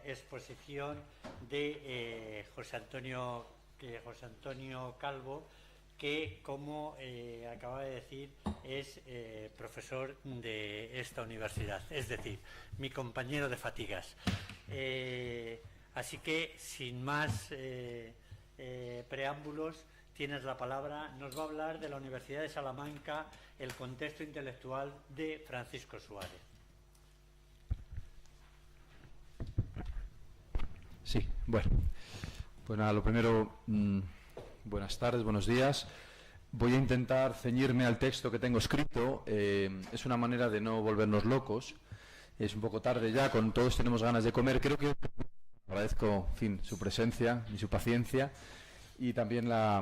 exposición de José Antonio Calvo, que, como acaba de decir, es profesor de esta universidad, es decir, mi compañero de fatigas. Así que, sin más preámbulos, tienes la palabra. Nos va a hablar de la Universidad de Salamanca, el contexto intelectual de Francisco Suárez. Sí, bueno, pues nada, lo primero, buenas tardes, buenos días. Voy a intentar ceñirme al texto que tengo escrito. Es una manera de no volvernos locos. Es un poco tarde ya, todos tenemos ganas de comer. Creo que agradezco, en fin, su presencia y su paciencia, y también la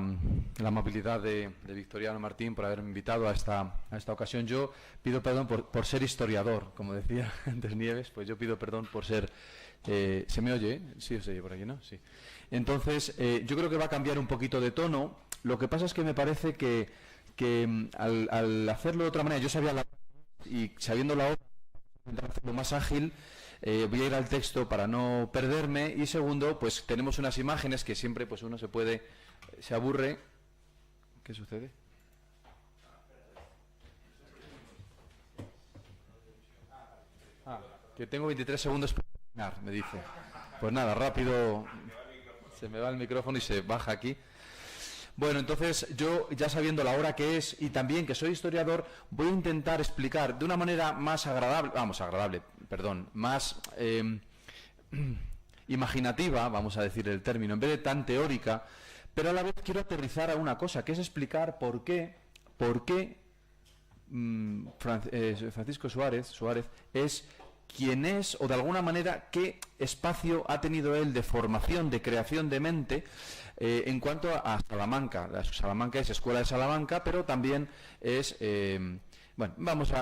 amabilidad de Victoriano Martín por haberme invitado a esta ocasión. Yo pido perdón por ser historiador, como decía antes Nieves, pues yo pido perdón por ser... ¿Se me oye? Sí, se oye por aquí, ¿no? Sí. Entonces, yo creo que va a cambiar un poquito de tono. Lo que pasa es que me parece que al hacerlo de otra manera, yo sabía la... y sabiendo la otra, intentar hacerlo más ágil. Voy a ir al texto para no perderme, y segundo, pues tenemos unas imágenes que siempre pues uno se aburre. ¿Qué sucede? Que tengo 23 segundos para terminar, me dice. Pues nada, rápido, se me va el micrófono y se baja aquí. Bueno, entonces yo, ya sabiendo la hora que es y también que soy historiador, voy a intentar explicar de una manera más más imaginativa, vamos a decir el término, en vez de tan teórica, pero a la vez quiero aterrizar a una cosa, que es explicar por qué Francisco Suárez es quien es, o de alguna manera qué espacio ha tenido él de formación, de creación de mente, en cuanto a Salamanca. Salamanca es Escuela de Salamanca, pero también es... bueno,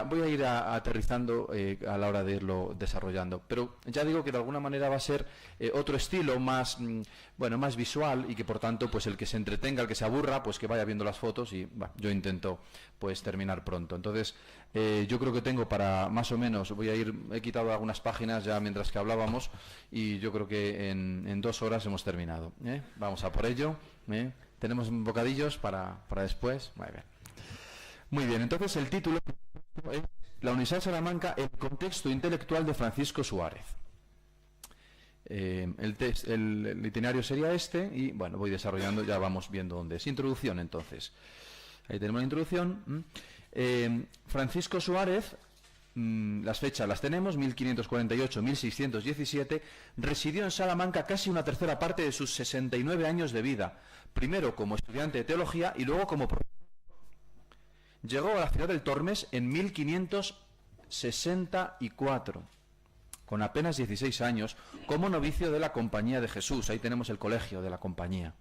voy a ir aterrizando a la hora de irlo desarrollando, pero ya digo que de alguna manera va a ser otro estilo más, más visual, y que por tanto pues el que se entretenga, el que se aburra, pues que vaya viendo las fotos, y yo intento pues terminar pronto. Entonces yo creo que tengo para más o menos, he quitado algunas páginas ya mientras que hablábamos, y yo creo que en 2 horas hemos terminado. Vamos a por ello. Tenemos bocadillos para después. Muy bien, entonces el título es La Universidad de Salamanca, el contexto intelectual de Francisco Suárez. El itinerario sería este, y bueno, voy desarrollando, ya vamos viendo dónde es. Introducción, entonces. Ahí tenemos la introducción. Francisco Suárez, las fechas las tenemos, 1548-1617, residió en Salamanca casi una tercera parte de sus 69 años de vida, primero como estudiante de teología y luego como profesor. Llegó a la ciudad del Tormes en 1564, con apenas 16 años, como novicio de la Compañía de Jesús. Ahí tenemos el colegio de la Compañía,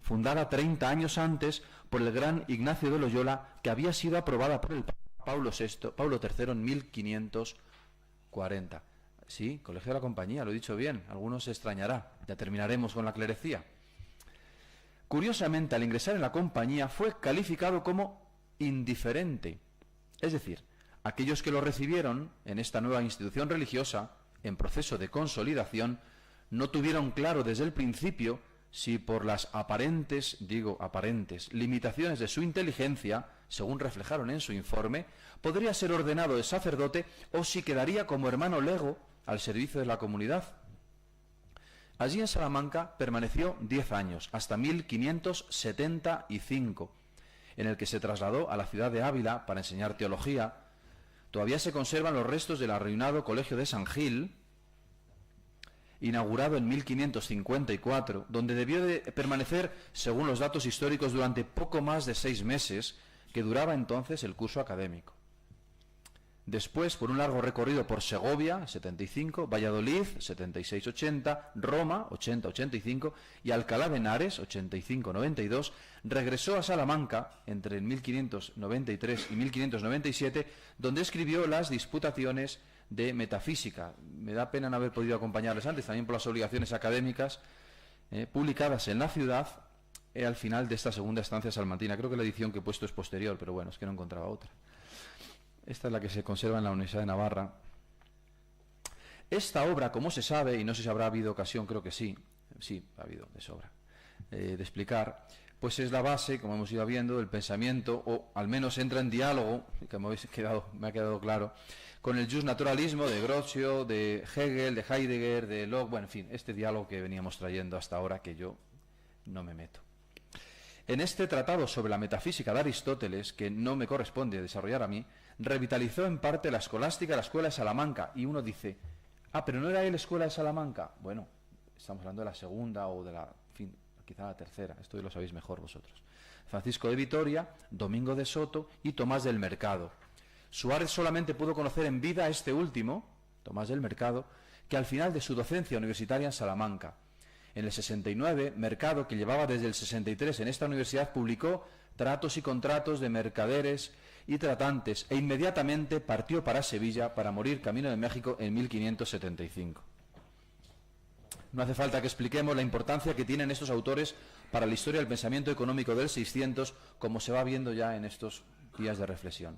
fundada 30 años antes por el gran Ignacio de Loyola, que había sido aprobada por el Pablo III en 1540. Sí, colegio de la Compañía, lo he dicho bien, algunos se extrañará, ya terminaremos con la clerecía. Curiosamente, al ingresar en la Compañía fue calificado como indiferente, es decir, aquellos que lo recibieron en esta nueva institución religiosa en proceso de consolidación no tuvieron claro desde el principio si por las aparentes limitaciones de su inteligencia, según reflejaron en su informe, podría ser ordenado de sacerdote o si quedaría como hermano lego al servicio de la comunidad. Allí en Salamanca permaneció 10 años, hasta 1575, en el que se trasladó a la ciudad de Ávila para enseñar teología. Todavía se conservan los restos del arruinado Colegio de San Gil, inaugurado en 1554, donde debió de permanecer, según los datos históricos, durante poco más de 6 meses, que duraba entonces el curso académico. Después, por un largo recorrido por Segovia, 75, Valladolid, 76-80, Roma, 80-85, y Alcalá de Henares, 85-92, regresó a Salamanca entre 1593 y 1597, donde escribió las Disputaciones de Metafísica. Me da pena no haber podido acompañarles antes, también por las obligaciones académicas, publicadas en la ciudad al final de esta segunda estancia salmantina. Creo que la edición que he puesto es posterior, pero bueno, es que no encontraba otra. Esta es la que se conserva en la Universidad de Navarra. Esta obra, como se sabe, y no sé si habrá habido ocasión, creo que sí ha habido de sobra, de explicar, pues es la base, como hemos ido viendo, del pensamiento, o al menos entra en diálogo, que me ha quedado claro, con el justnaturalismo de Grodschio, de Hegel, de Heidegger, de Locke, bueno, en fin, este diálogo que veníamos trayendo hasta ahora, que yo no me meto. En este tratado sobre la metafísica de Aristóteles, que no me corresponde desarrollar a mí, revitalizó en parte la escolástica de la escuela de Salamanca, y uno dice, pero ¿no era él escuela de Salamanca? Bueno, estamos hablando de la segunda o de la, en fin, quizá la tercera, esto lo sabéis mejor vosotros. Francisco de Vitoria, Domingo de Soto y Tomás del Mercado. Suárez solamente pudo conocer en vida a este último, Tomás del Mercado, que al final de su docencia universitaria en Salamanca. En el 69, Mercado, que llevaba desde el 63 en esta universidad, publicó Tratos y contratos de mercaderes y tratantes, e inmediatamente partió para Sevilla para morir camino de México en 1575. No hace falta que expliquemos la importancia que tienen estos autores para la historia del pensamiento económico del 600, como se va viendo ya en estos días de reflexión.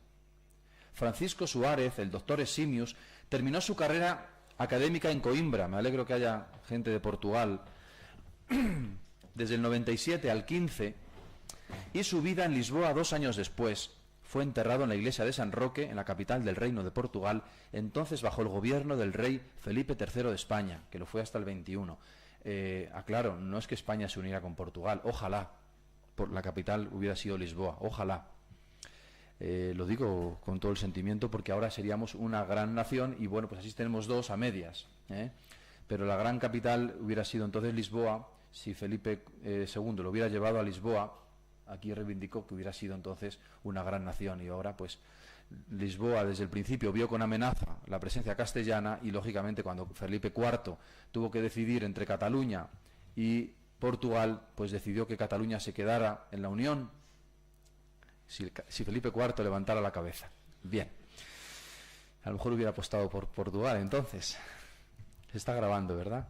Francisco Suárez, el doctor Eximius, terminó su carrera académica en Coimbra, me alegro que haya gente de Portugal, desde el 97 al 15, y su vida en Lisboa 2 años después. Fue enterrado en la iglesia de San Roque, en la capital del Reino de Portugal, entonces bajo el gobierno del rey Felipe III de España, que lo fue hasta el 21. Aclaro, no es que España se uniera con Portugal, ojalá, por la capital hubiera sido Lisboa, ojalá. Lo digo con todo el sentimiento porque ahora seríamos una gran nación y bueno, pues así tenemos dos a medias. Pero la gran capital hubiera sido entonces Lisboa, si Felipe II lo hubiera llevado a Lisboa. Aquí reivindicó que hubiera sido entonces una gran nación y ahora pues Lisboa desde el principio vio con amenaza la presencia castellana y lógicamente cuando Felipe IV tuvo que decidir entre Cataluña y Portugal, pues decidió que Cataluña se quedara en la Unión si Felipe IV levantara la cabeza. Bien, a lo mejor hubiera apostado por Portugal entonces. Se está grabando, ¿verdad?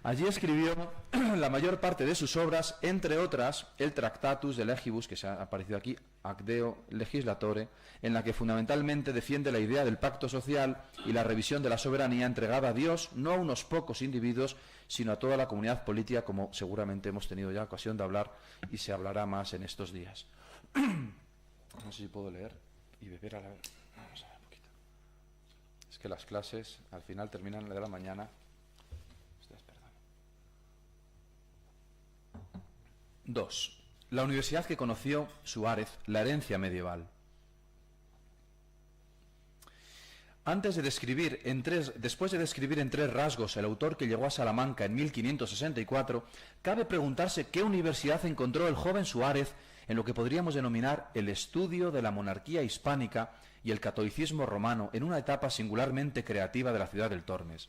Allí escribió la mayor parte de sus obras, entre otras, el Tractatus de Legibus, que se ha aparecido aquí, Ac Deo Legislatore, en la que fundamentalmente defiende la idea del pacto social y la revisión de la soberanía entregada a Dios, no a unos pocos individuos, sino a toda la comunidad política, como seguramente hemos tenido ya ocasión de hablar y se hablará más en estos días. No sé si puedo leer y beber a la vez. Vamos a ver un poquito. Es que las clases al final terminan de la mañana. 2. La universidad que conoció Suárez, la herencia medieval. Después de describir en tres rasgos el autor que llegó a Salamanca en 1564, cabe preguntarse qué universidad encontró el joven Suárez en lo que podríamos denominar el estudio de la monarquía hispánica y el catolicismo romano en una etapa singularmente creativa de la ciudad del Tormes.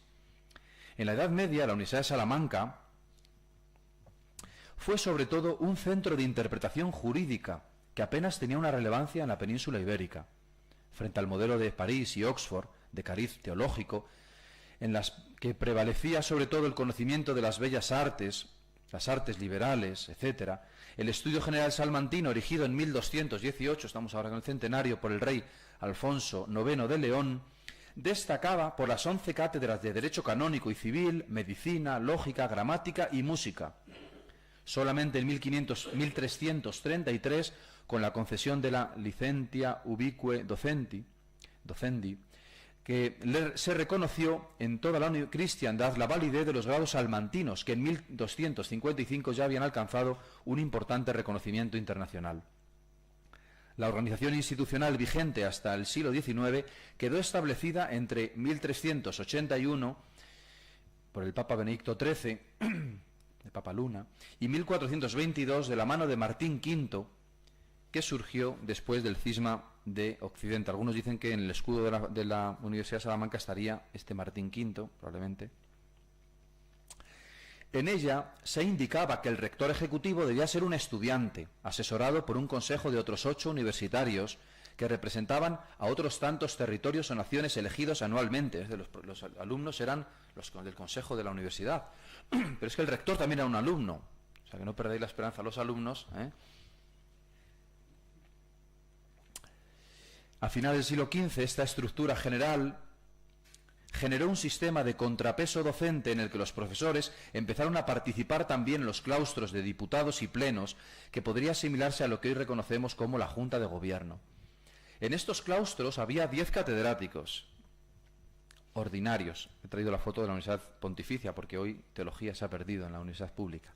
En la Edad Media, la Universidad de Salamanca fue sobre todo un centro de interpretación jurídica que apenas tenía una relevancia en la península ibérica, frente al modelo de París y Oxford, de cariz teológico, en las que prevalecía sobre todo el conocimiento de las bellas artes, las artes liberales, etc. El estudio general salmantino, erigido en 1218, estamos ahora en el centenario, por el rey Alfonso IX de León, destacaba por las 11 cátedras de Derecho Canónico y Civil, Medicina, Lógica, Gramática y Música. Solamente en 1333, con la concesión de la Licentia Ubique Docendi, que se reconoció en toda la cristiandad la validez de los grados salmantinos, que en 1255 ya habían alcanzado un importante reconocimiento internacional. La organización institucional vigente hasta el siglo XIX quedó establecida entre 1381 por el Papa Benedicto XIII, de Papa Luna, y 1422 de la mano de Martín V, que surgió después del cisma de Occidente. Algunos dicen que en el escudo de la Universidad de Salamanca estaría este Martín V, probablemente. En ella se indicaba que el rector ejecutivo debía ser un estudiante, asesorado por un consejo de otros 8 universitarios que representaban a otros tantos territorios o naciones elegidos anualmente. Es decir, los alumnos eran los del consejo de la universidad. Pero es que el rector también era un alumno. O sea, que no perdáis la esperanza a los alumnos. A finales del siglo XV, esta estructura generó un sistema de contrapeso docente en el que los profesores empezaron a participar también en los claustros de diputados y plenos, que podría asimilarse a lo que hoy reconocemos como la Junta de Gobierno. En estos claustros había 10 catedráticos ordinarios. He traído la foto de la Universidad Pontificia porque hoy teología se ha perdido en la universidad pública,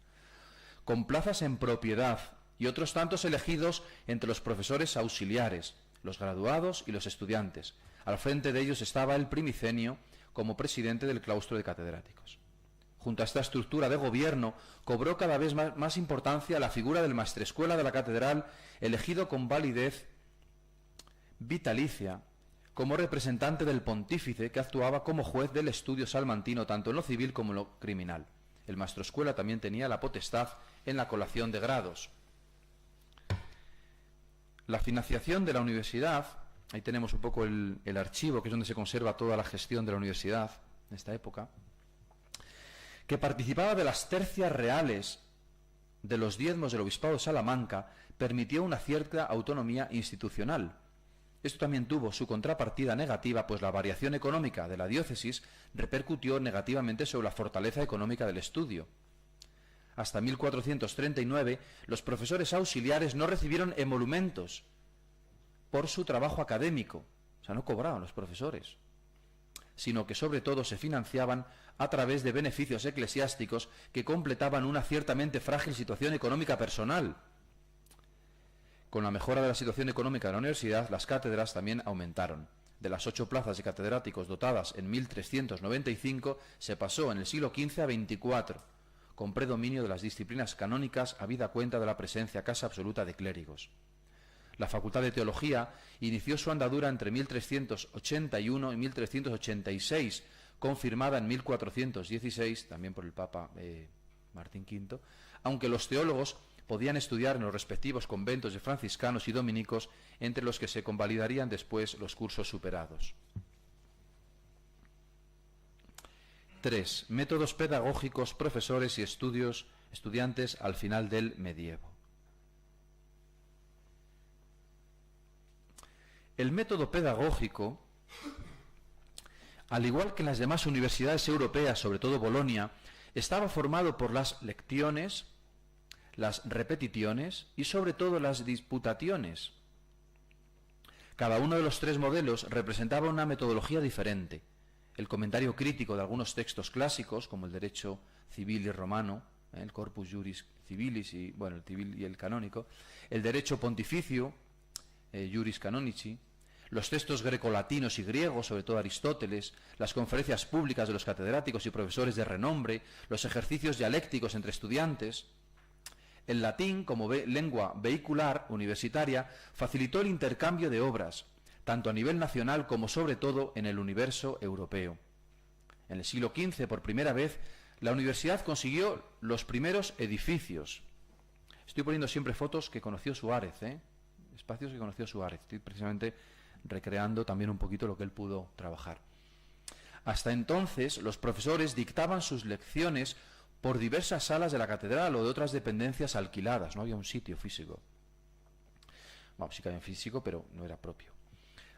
con plazas en propiedad y otros tantos elegidos entre los profesores auxiliares, los graduados y los estudiantes. Al frente de ellos estaba el primicenio como presidente del claustro de catedráticos. Junto a esta estructura de gobierno cobró cada vez más importancia la figura del maestrescuela de la catedral, elegido con validez vitalicia como representante del pontífice, que actuaba como juez del estudio salmantino tanto en lo civil como en lo criminal. El maestrescuela también tenía la potestad en la colación de grados. La financiación de la universidad, ahí tenemos un poco el archivo, que es donde se conserva toda la gestión de la universidad en esta época, que participaba de las tercias reales de los diezmos del obispado de Salamanca, permitió una cierta autonomía institucional. Esto también tuvo su contrapartida negativa, pues la variación económica de la diócesis repercutió negativamente sobre la fortaleza económica del estudio. Hasta 1439, los profesores auxiliares no recibieron emolumentos por su trabajo académico, o sea, no cobraban los profesores, sino que sobre todo se financiaban a través de beneficios eclesiásticos que completaban una ciertamente frágil situación económica personal. Con la mejora de la situación económica de la universidad, las cátedras también aumentaron. De las 8 plazas de catedráticos dotadas en 1395, se pasó en el siglo XV a 24, con predominio de las disciplinas canónicas, habida cuenta de la presencia casi absoluta de clérigos. La Facultad de Teología inició su andadura entre 1381 y 1386, confirmada en 1416, también por el Papa Martín V, aunque los teólogos podían estudiar en los respectivos conventos de franciscanos y dominicos, entre los que se convalidarían después los cursos superados. 3. Métodos pedagógicos, profesores y estudiantes al final del medievo. El método pedagógico, al igual que en las demás universidades europeas, sobre todo Bolonia, estaba formado por las lecciones, las repeticiones y sobre todo las disputaciones. Cada uno de los 3 modelos representaba una metodología diferente. El comentario crítico de algunos textos clásicos, como el derecho civil y romano, el corpus juris civilis, y bueno, el civil y el canónico, el derecho pontificio, juris canonici, los textos grecolatinos y griegos, sobre todo Aristóteles, las conferencias públicas de los catedráticos y profesores de renombre, los ejercicios dialécticos entre estudiantes. El latín, como lengua vehicular universitaria, facilitó el intercambio de obras, tanto a nivel nacional como sobre todo en el universo europeo. En el siglo XV, por primera vez, la universidad consiguió los primeros edificios. Estoy poniendo siempre fotos que conoció Suárez, espacios que conoció Suárez. Estoy precisamente recreando también un poquito lo que él pudo trabajar. Hasta entonces, los profesores dictaban sus lecciones por diversas salas de la catedral o de otras dependencias alquiladas. No había un sitio físico. Bueno, sí que había un físico, pero no era propio.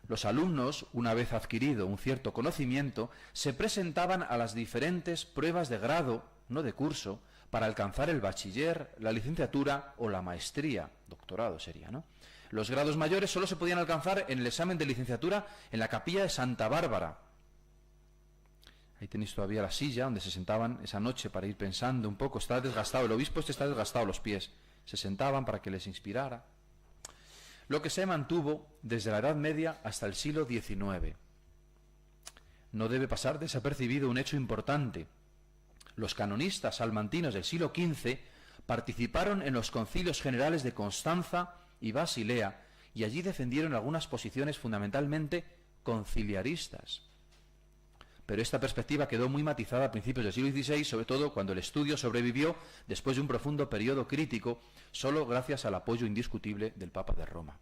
Los alumnos, una vez adquirido un cierto conocimiento, se presentaban a las diferentes pruebas de grado, no de curso, para alcanzar el bachiller, la licenciatura o la maestría, doctorado sería, ¿no? Los grados mayores solo se podían alcanzar en el examen de licenciatura en la capilla de Santa Bárbara. Ahí tenéis todavía la silla donde se sentaban esa noche para ir pensando un poco. Está desgastado, el obispo está desgastado los pies. Se sentaban para que les inspirara. Lo que se mantuvo desde la Edad Media hasta el siglo XIX. No debe pasar desapercibido un hecho importante. Los canonistas salmantinos del siglo XV participaron en los concilios generales de Constanza y Basilea y allí defendieron algunas posiciones fundamentalmente conciliaristas. Pero esta perspectiva quedó muy matizada a principios del siglo XVI, sobre todo cuando el estudio sobrevivió después de un profundo periodo crítico, solo gracias al apoyo indiscutible del Papa de Roma.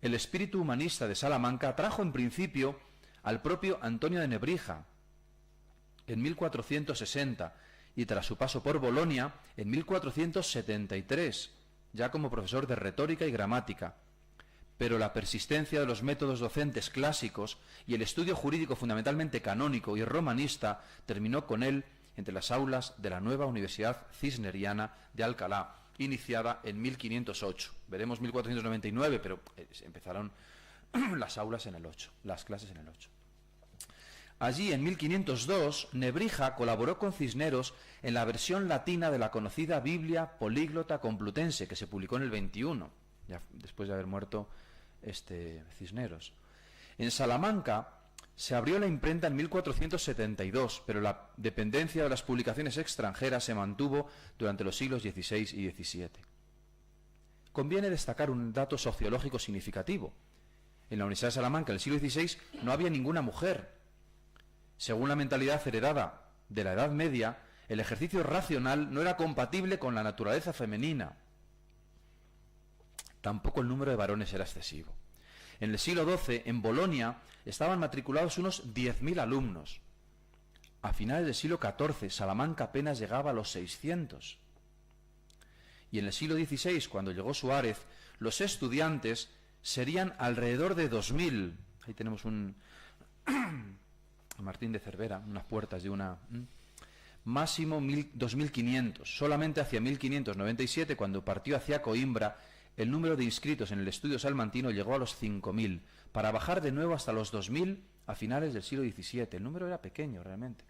El espíritu humanista de Salamanca atrajo en principio al propio Antonio de Nebrija en 1460 y tras su paso por Bolonia en 1473, ya como profesor de retórica y gramática. pero la persistencia de los métodos docentes clásicos y el estudio jurídico fundamentalmente canónico y romanista terminó con él entre las aulas de la nueva Universidad Cisneriana de Alcalá, iniciada en 1508. Veremos 1499, pero empezaron las aulas en el 8, las clases en el 8. Allí, en 1502, Nebrija colaboró con Cisneros en la versión latina de la conocida Biblia Políglota Complutense, que se publicó en el 21, ya después de haber muerto Cisneros. En Salamanca se abrió la imprenta en 1472, pero la dependencia de las publicaciones extranjeras se mantuvo durante los siglos XVI y XVII. Conviene destacar un dato sociológico significativo. En la Universidad de Salamanca, en el siglo XVI, no había ninguna mujer. Según la mentalidad heredada de la Edad Media, el ejercicio racional no era compatible con la naturaleza femenina. Tampoco el número de varones era excesivo. En el siglo XII, en Bolonia, estaban matriculados unos 10.000 alumnos. A finales del siglo XIV, Salamanca apenas llegaba a los 600. Y en el siglo XVI, cuando llegó Suárez, los estudiantes serían alrededor de 2.000. Ahí tenemos un Martín de Cervera, unas puertas de una... Máximo 2.500. Solamente hacia 1597, cuando partió hacia Coimbra, el número de inscritos en el estudio salmantino llegó a los 5.000, para bajar de nuevo hasta los 2.000 a finales del siglo XVII. El número era pequeño realmente.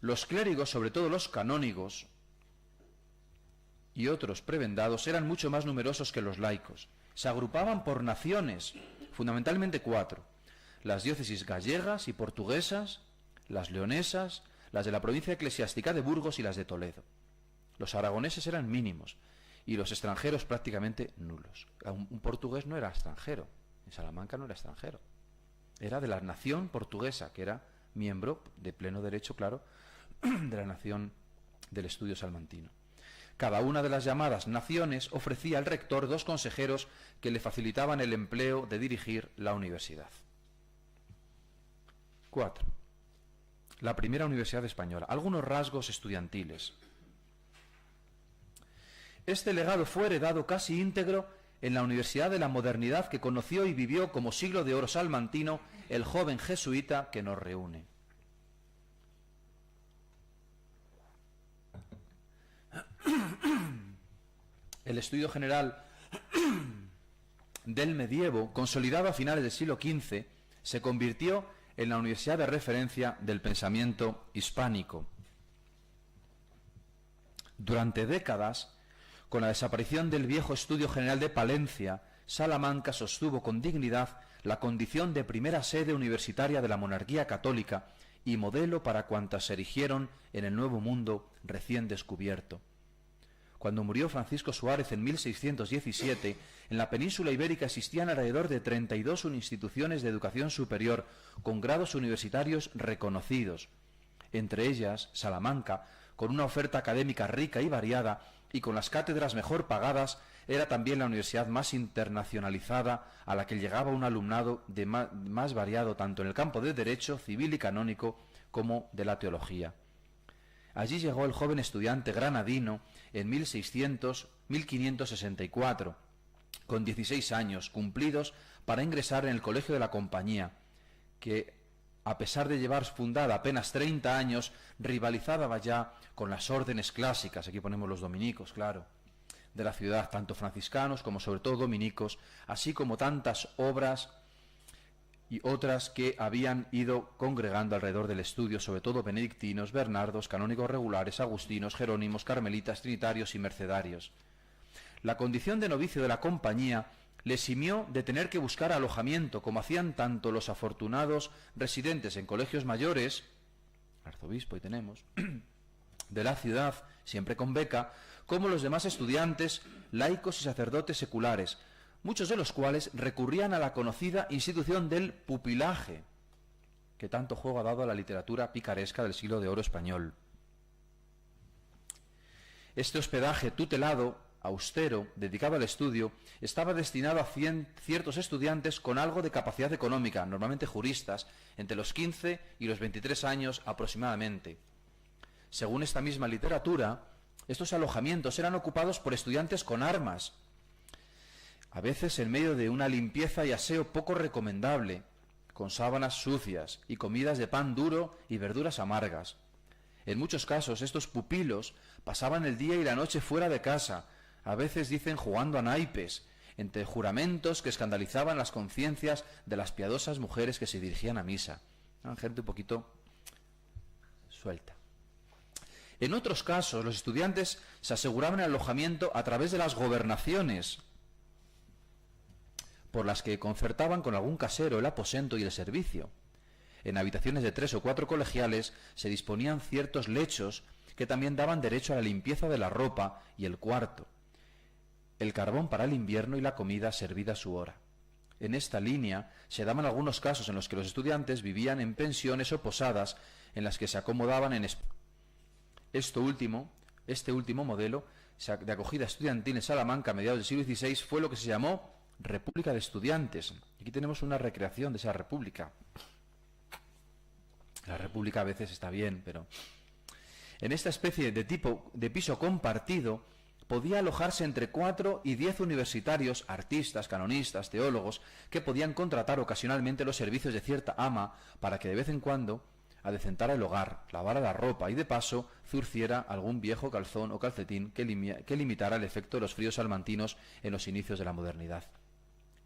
Los clérigos, sobre todo los canónigos y otros prebendados, eran mucho más numerosos que los laicos. Se agrupaban por naciones, fundamentalmente 4. Las diócesis gallegas y portuguesas, las leonesas, las de la provincia eclesiástica de Burgos y las de Toledo. Los aragoneses eran mínimos y los extranjeros prácticamente nulos. Un portugués no era extranjero, en Salamanca no era extranjero. Era de la nación portuguesa, que era miembro de pleno derecho, claro, de la nación del estudio salmantino. Cada una de las llamadas naciones ofrecía al rector 2 consejeros que le facilitaban el empleo de dirigir la universidad. 4. La primera universidad española. Algunos rasgos estudiantiles. Este legado fue heredado casi íntegro en la Universidad de la Modernidad que conoció y vivió como siglo de oro salmantino el joven jesuita que nos reúne. El estudio general del medievo, consolidado a finales del siglo XV, se convirtió en la universidad de referencia del pensamiento hispánico. Durante décadas, con la desaparición del viejo estudio general de Palencia, Salamanca sostuvo con dignidad la condición de primera sede universitaria de la monarquía católica y modelo para cuantas se erigieron en el nuevo mundo recién descubierto. Cuando murió Francisco Suárez en 1617, en la península ibérica existían alrededor de 32 instituciones de educación superior con grados universitarios reconocidos, entre ellas Salamanca, con una oferta académica rica y variada y con las cátedras mejor pagadas, era también la universidad más internacionalizada a la que llegaba un alumnado de más variado tanto en el campo de derecho, civil y canónico como de la teología. Allí llegó el joven estudiante granadino en 1564, con 16 años cumplidos para ingresar en el Colegio de la Compañía, que, a pesar de llevar fundada apenas 30 años, rivalizaba ya con las órdenes clásicas, aquí ponemos los dominicos, claro, de la ciudad, tanto franciscanos como sobre todo dominicos, así como tantas obras y otras que habían ido congregando alrededor del estudio, sobre todo benedictinos, bernardos, canónigos regulares, agustinos, jerónimos, carmelitas, trinitarios y mercedarios. La condición de novicio de la Compañía le eximió de tener que buscar alojamiento, como hacían tanto los afortunados residentes en colegios mayores, arzobispo y tenemos, de la ciudad, siempre con beca, como los demás estudiantes, laicos y sacerdotes seculares, muchos de los cuales recurrían a la conocida institución del pupilaje, que tanto juego ha dado a la literatura picaresca del siglo de oro español. Este hospedaje tutelado, austero, dedicado al estudio, estaba destinado a ciertos estudiantes con algo de capacidad económica, normalmente juristas, entre los 15 y los 23 años aproximadamente. Según esta misma literatura, estos alojamientos eran ocupados por estudiantes con armas, a veces en medio de una limpieza y aseo poco recomendable, con sábanas sucias y comidas de pan duro y verduras amargas. En muchos casos estos pupilos pasaban el día y la noche fuera de casa, a veces dicen jugando a naipes, entre juramentos que escandalizaban las conciencias de las piadosas mujeres que se dirigían a misa. Gente un poquito suelta. En otros casos, los estudiantes se aseguraban el alojamiento a través de las gobernaciones, por las que concertaban con algún casero el aposento y el servicio. En habitaciones de 3 o 4 colegiales se disponían ciertos lechos que también daban derecho a la limpieza de la ropa y el cuarto, el carbón para el invierno y la comida servida a su hora. En esta línea se daban algunos casos en los que los estudiantes vivían en pensiones o posadas en las que se acomodaban en este último modelo de acogida estudiantil en Salamanca a mediados del siglo XVI fue lo que se llamó República de Estudiantes. Aquí tenemos una recreación de esa república. La república a veces está bien, pero en esta especie de tipo de piso compartido podía alojarse entre 4 y 10 universitarios, artistas, canonistas, teólogos, que podían contratar ocasionalmente los servicios de cierta ama para que de vez en cuando adecentara el hogar, lavara la ropa y de paso zurciera algún viejo calzón o calcetín que limitara el efecto de los fríos salmantinos en los inicios de la modernidad.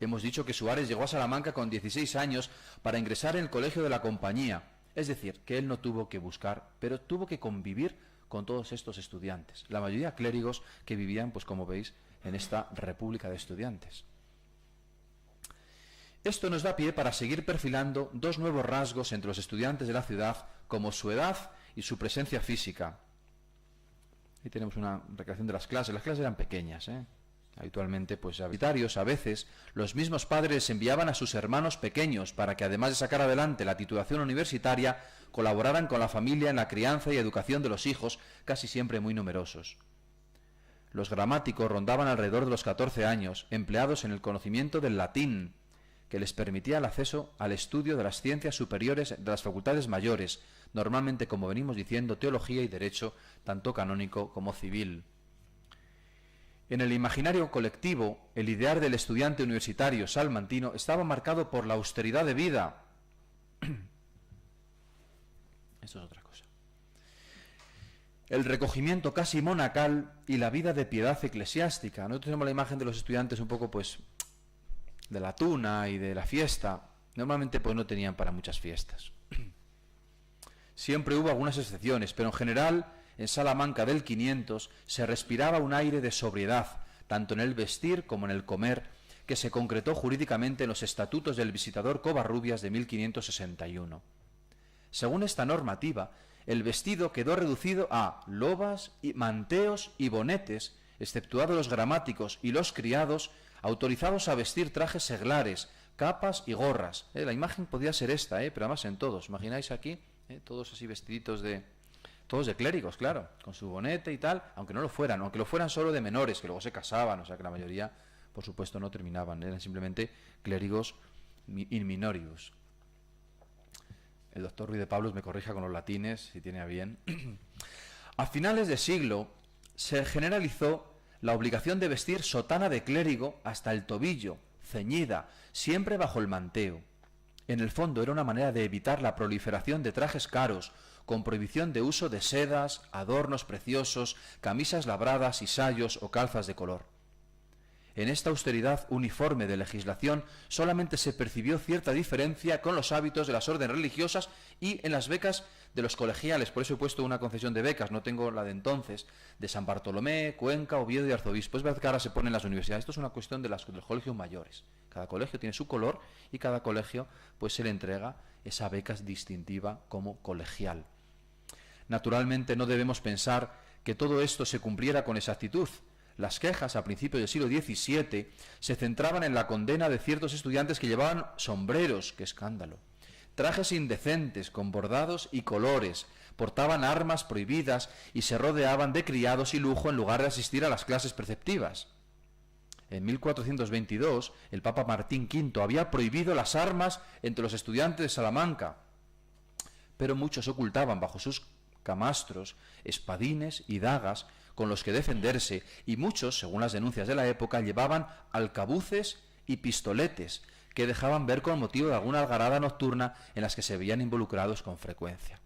Hemos dicho que Suárez llegó a Salamanca con 16 años para ingresar en el colegio de la Compañía, es decir, que él no tuvo que buscar, pero tuvo que convivir con todos estos estudiantes, la mayoría clérigos que vivían, pues como veis, en esta República de Estudiantes. Esto nos da pie para seguir perfilando dos nuevos rasgos entre los estudiantes de la ciudad, como su edad y su presencia física. Ahí tenemos una recreación de las clases eran pequeñas, habitualmente pues habitarios. A veces los mismos padres enviaban a sus hermanos pequeños para que, además de sacar adelante la titulación universitaria, colaboraran con la familia en la crianza y educación de los hijos, casi siempre muy numerosos. Los gramáticos rondaban alrededor de los 14 años, empleados en el conocimiento del latín, que les permitía el acceso al estudio de las ciencias superiores de las facultades mayores, normalmente, como venimos diciendo, teología y derecho, tanto canónico como civil. En el imaginario colectivo, el ideal del estudiante universitario salmantino estaba marcado por la austeridad de vida. Esto es otra cosa. El recogimiento casi monacal y la vida de piedad eclesiástica. Nosotros tenemos la imagen de los estudiantes un poco, pues, de la tuna y de la fiesta. Normalmente, pues, no tenían para muchas fiestas. Siempre hubo algunas excepciones, pero en general, en Salamanca del 500 se respiraba un aire de sobriedad, tanto en el vestir como en el comer, que se concretó jurídicamente en los estatutos del visitador Covarrubias de 1561. Según esta normativa, el vestido quedó reducido a lobas, manteos y bonetes, exceptuados los gramáticos y los criados, autorizados a vestir trajes seglares, capas y gorras. La imagen podía ser esta, pero además en todos. ¿Imagináis aquí? Todos así vestiditos todos de clérigos, claro, con su bonete y tal, aunque no lo fueran, aunque lo fueran solo de menores, que luego se casaban, o sea que la mayoría, por supuesto, no terminaban, eran simplemente clérigos in minorius. El doctor Ruiz de Pablos me corrija con los latines, si tiene a bien. A finales de siglo se generalizó la obligación de vestir sotana de clérigo hasta el tobillo, ceñida, siempre bajo el manteo. En el fondo era una manera de evitar la proliferación de trajes caros, con prohibición de uso de sedas, adornos preciosos, camisas labradas y sayos o calzas de color. En esta austeridad uniforme de legislación solamente se percibió cierta diferencia con los hábitos de las órdenes religiosas y en las becas de los colegiales. Por eso he puesto una concesión de becas, no tengo la de entonces, de San Bartolomé, Cuenca, Oviedo y Arzobispo. Es verdad que ahora se pone en las universidades. Esto es una cuestión de los colegios mayores. Cada colegio tiene su color y cada colegio pues se le entrega esa beca distintiva como colegial. Naturalmente no debemos pensar que todo esto se cumpliera con exactitud. Las quejas a principios del siglo XVII se centraban en la condena de ciertos estudiantes que llevaban sombreros, ¡qué escándalo!, trajes indecentes con bordados y colores, portaban armas prohibidas y se rodeaban de criados y lujo en lugar de asistir a las clases preceptivas. En 1422, el Papa Martín V había prohibido las armas entre los estudiantes de Salamanca, pero muchos ocultaban bajo sus camastros espadines y dagas con los que defenderse, y muchos, según las denuncias de la época, llevaban alcabuces y pistoletes que dejaban ver con motivo de alguna algarada nocturna en las que se veían involucrados con frecuencia.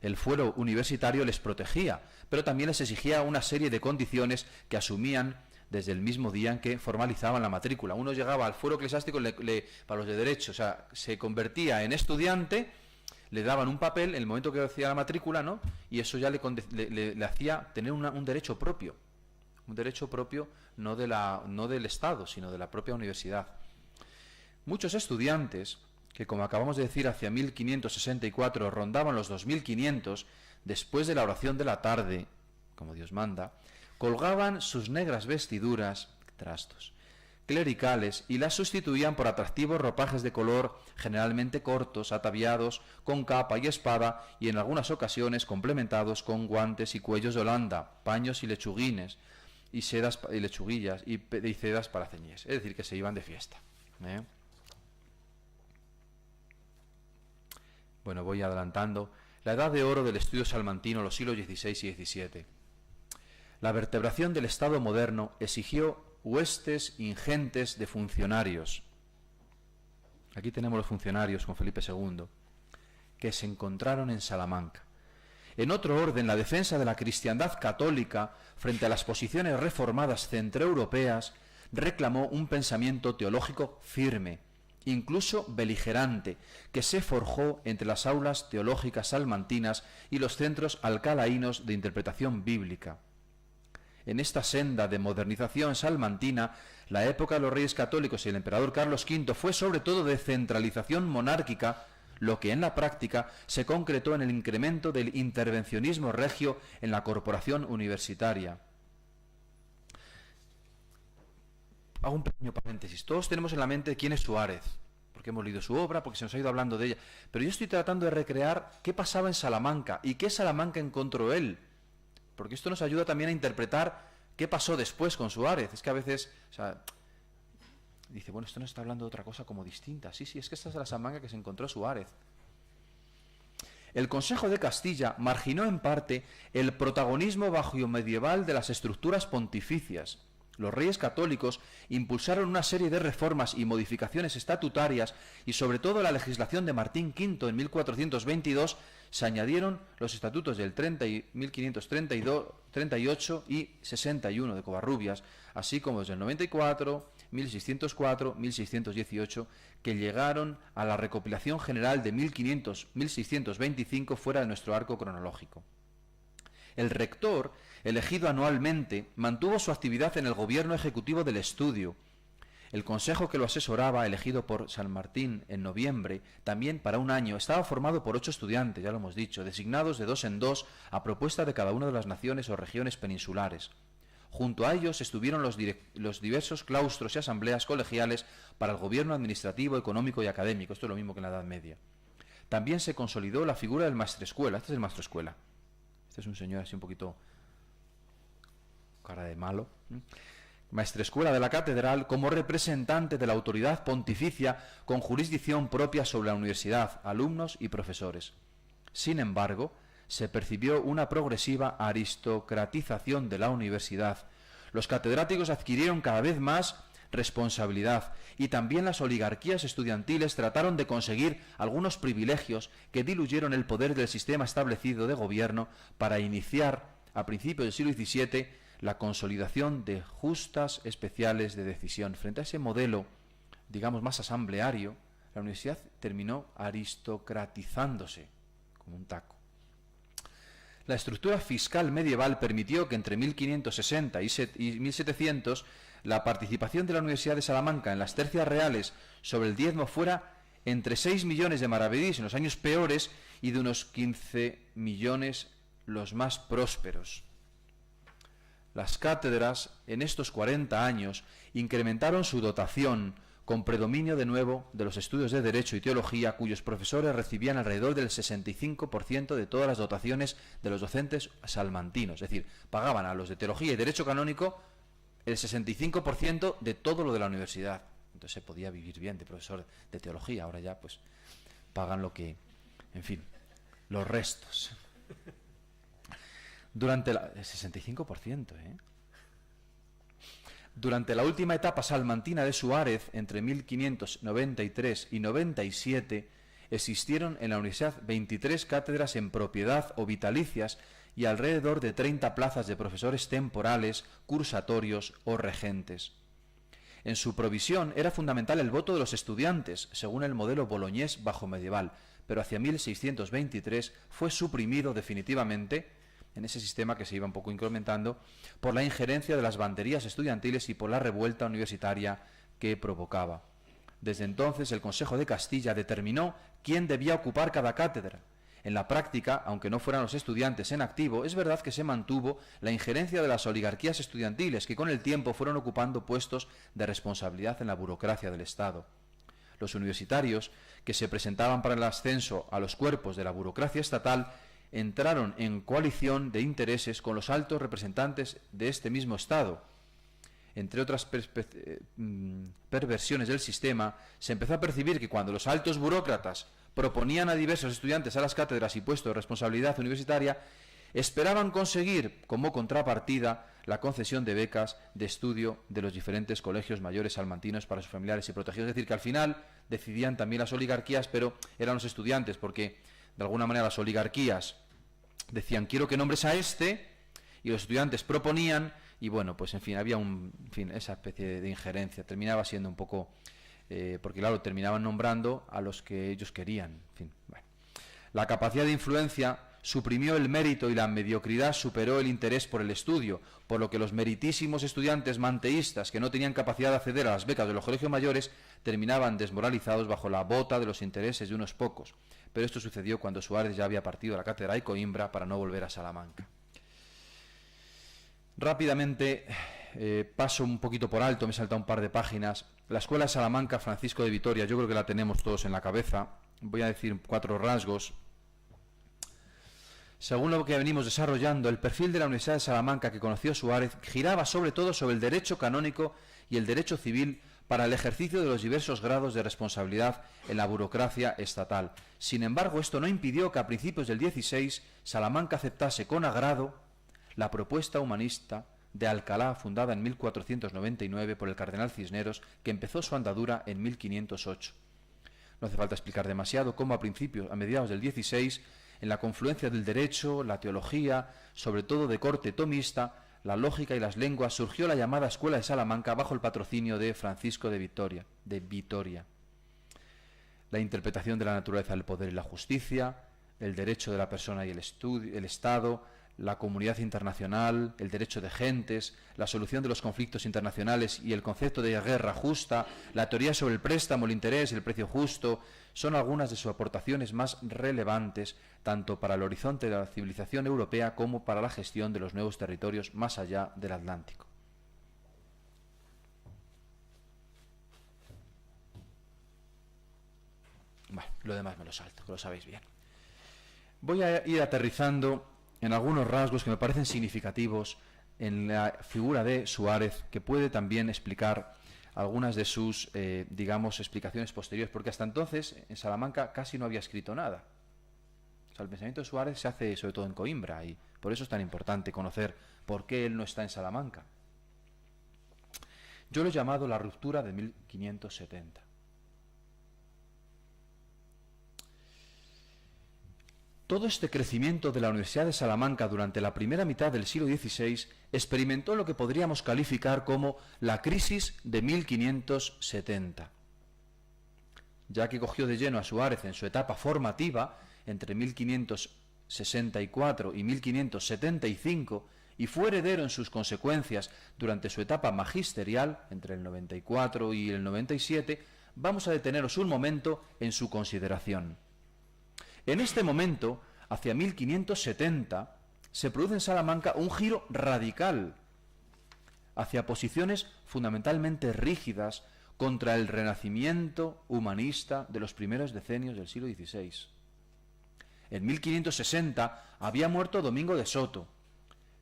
El fuero universitario les protegía, pero también les exigía una serie de condiciones que asumían desde el mismo día en que formalizaban la matrícula. Uno llegaba al fuero eclesiástico para los de derecho, o sea, se convertía en estudiante, le daban un papel en el momento que hacía la matrícula, ¿no? Y eso ya le hacía tener un derecho propio. Un derecho propio no del Estado, sino de la propia universidad. Muchos estudiantes, que como acabamos de decir hacia 1564 rondaban los 2500, después de la oración de la tarde, como Dios manda, colgaban sus negras vestiduras, trastos, clericales y las sustituían por atractivos ropajes de color, generalmente cortos, ataviados, con capa y espada y en algunas ocasiones complementados con guantes y cuellos de Holanda, paños y lechuguines, y sedas y lechuguillas y sedas para ceñirse. Es decir, que se iban de fiesta. Bueno, voy adelantando. La edad de oro del estudio salmantino, los siglos XVI y XVII. La vertebración del Estado moderno exigió huestes ingentes de funcionarios. Aquí tenemos los funcionarios con Felipe II, que se encontraron en Salamanca. En otro orden, la defensa de la cristiandad católica frente a las posiciones reformadas centroeuropeas reclamó un pensamiento teológico firme, incluso beligerante, que se forjó entre las aulas teológicas salmantinas y los centros alcalaínos de interpretación bíblica. En esta senda de modernización salmantina, la época de los reyes católicos y el emperador Carlos V fue sobre todo de centralización monárquica, lo que en la práctica se concretó en el incremento del intervencionismo regio en la corporación universitaria. Hago un pequeño paréntesis. Todos tenemos en la mente quién es Suárez, porque hemos leído su obra, porque se nos ha ido hablando de ella, pero yo estoy tratando de recrear qué pasaba en Salamanca y qué Salamanca encontró él, porque esto nos ayuda también a interpretar qué pasó después con Suárez. Es que a veces, dice, bueno, esto nos está hablando de otra cosa como distinta. Sí, es que esta es la Salamanca que se encontró Suárez. El Consejo de Castilla marginó en parte el protagonismo bajomedieval de las estructuras pontificias. Los reyes católicos impulsaron una serie de reformas y modificaciones estatutarias y sobre todo la legislación de Martín V en 1422 se añadieron los estatutos del 1538 y 61 de Covarrubias, así como los del 94, 1604, 1618, que llegaron a la recopilación general de 1625 fuera de nuestro arco cronológico. El rector, elegido anualmente, mantuvo su actividad en el gobierno ejecutivo del estudio. El consejo que lo asesoraba, elegido por San Martín en noviembre, también para un año, estaba formado por 8 estudiantes, ya lo hemos dicho, designados de 2 en 2 a propuesta de cada una de las naciones o regiones peninsulares. Junto a ellos estuvieron los diversos claustros y asambleas colegiales para el gobierno administrativo, económico y académico. Esto es lo mismo que en la Edad Media. También se consolidó la figura del maestrescuela. Este es el maestrescuela. Este es un señor así un poquito cara de malo. Maestrescuela de la catedral como representante de la autoridad pontificia con jurisdicción propia sobre la universidad, alumnos y profesores. Sin embargo, se percibió una progresiva aristocratización de la universidad. Los catedráticos adquirieron cada vez más responsabilidad y también las oligarquías estudiantiles trataron de conseguir algunos privilegios que diluyeron el poder del sistema establecido de gobierno para iniciar, a principios del siglo XVII, la consolidación de justas especiales de decisión. Frente a ese modelo, digamos, más asambleario, la universidad terminó aristocratizándose como un taco. La estructura fiscal medieval permitió que entre 1560 y 1700 la participación de la Universidad de Salamanca en las tercias reales sobre el diezmo fuera entre 6 millones de maravedís en los años peores y de unos 15 millones los más prósperos. Las cátedras en estos 40 años incrementaron su dotación con predominio de nuevo de los estudios de Derecho y Teología, cuyos profesores recibían alrededor del 65% de todas las dotaciones de los docentes salmantinos. Es decir, pagaban a los de Teología y Derecho Canónico el 65% de todo lo de la universidad. Entonces se podía vivir bien de profesor de Teología. Ahora ya pues pagan lo que, en fin, los restos. Durante la... 65%, ¿eh? Durante la última etapa salmantina de Suárez, entre 1593 y 97, existieron en la universidad 23 cátedras en propiedad o vitalicias y alrededor de 30 plazas de profesores temporales, cursatorios o regentes. En su provisión era fundamental el voto de los estudiantes, según el modelo boloñés bajo medieval, pero hacia 1623 fue suprimido definitivamente en ese sistema que se iba un poco incrementando por la injerencia de las banderías estudiantiles y por la revuelta universitaria que provocaba. Desde entonces el Consejo de Castilla determinó quién debía ocupar cada cátedra. En la práctica, aunque no fueran los estudiantes en activo, es verdad que se mantuvo la injerencia de las oligarquías estudiantiles que con el tiempo fueron ocupando puestos de responsabilidad en la burocracia del Estado. Los universitarios, que se presentaban para el ascenso a los cuerpos de la burocracia estatal, entraron en coalición de intereses con los altos representantes de este mismo Estado. Entre otras perversiones del sistema, se empezó a percibir que cuando los altos burócratas proponían a diversos estudiantes a las cátedras y puestos de responsabilidad universitaria, esperaban conseguir como contrapartida la concesión de becas de estudio de los diferentes colegios mayores salmantinos para sus familiares y protegidos. Es decir, que al final decidían también las oligarquías, pero eran los estudiantes, porque de alguna manera las oligarquías decían quiero que nombres a este, y los estudiantes proponían, y bueno, pues en fin, había esa especie de injerencia. Terminaba siendo un poco, porque claro, terminaban nombrando a los que ellos querían. En fin, bueno. La capacidad de influencia suprimió el mérito y la mediocridad superó el interés por el estudio, por lo que los meritísimos estudiantes manteístas que no tenían capacidad de acceder a las becas de los colegios mayores terminaban desmoralizados bajo la bota de los intereses de unos pocos. Pero esto sucedió cuando Suárez ya había partido de la cátedra de Coimbra para no volver a Salamanca. Rápidamente, paso un poquito por alto, me he saltado un par de páginas. La Escuela de Salamanca Francisco de Vitoria, yo creo que la tenemos todos en la cabeza. Voy a decir 4 rasgos. Según lo que venimos desarrollando, el perfil de la Universidad de Salamanca que conoció Suárez giraba sobre todo sobre el derecho canónico y el derecho civil para el ejercicio de los diversos grados de responsabilidad en la burocracia estatal. Sin embargo, esto no impidió que a principios del 16 Salamanca aceptase con agrado la propuesta humanista de Alcalá, fundada en 1499 por el cardenal Cisneros, que empezó su andadura en 1508. No hace falta explicar demasiado cómo a mediados del 16, en la confluencia del derecho, la teología, sobre todo de corte tomista, la lógica y las lenguas, surgió la llamada Escuela de Salamanca bajo el patrocinio de Francisco de Vitoria. La interpretación de la naturaleza del poder y la justicia, el derecho de la persona y el Estado, la comunidad internacional, el derecho de gentes, la solución de los conflictos internacionales y el concepto de guerra justa, la teoría sobre el préstamo, el interés, el precio justo, son algunas de sus aportaciones más relevantes, tanto para el horizonte de la civilización europea como para la gestión de los nuevos territorios más allá del Atlántico. Bueno, lo demás me lo salto, que lo sabéis bien. Voy a ir aterrizando en algunos rasgos que me parecen significativos en la figura de Suárez, que puede también explicar algunas de sus, explicaciones posteriores, porque hasta entonces en Salamanca casi no había escrito nada. O sea, el pensamiento de Suárez se hace sobre todo en Coimbra, y por eso es tan importante conocer por qué él no está en Salamanca. Yo lo he llamado la ruptura de 1570. Todo este crecimiento de la Universidad de Salamanca durante la primera mitad del siglo XVI experimentó lo que podríamos calificar como la crisis de 1570, ya que cogió de lleno a Suárez en su etapa formativa entre 1564 y 1575 y fue heredero en sus consecuencias durante su etapa magisterial entre el 94 y el 97. Vamos a detenernos un momento en su consideración. En este momento, hacia 1570, se produce en Salamanca un giro radical hacia posiciones fundamentalmente rígidas contra el renacimiento humanista de los primeros decenios del siglo XVI. En 1560 había muerto Domingo de Soto,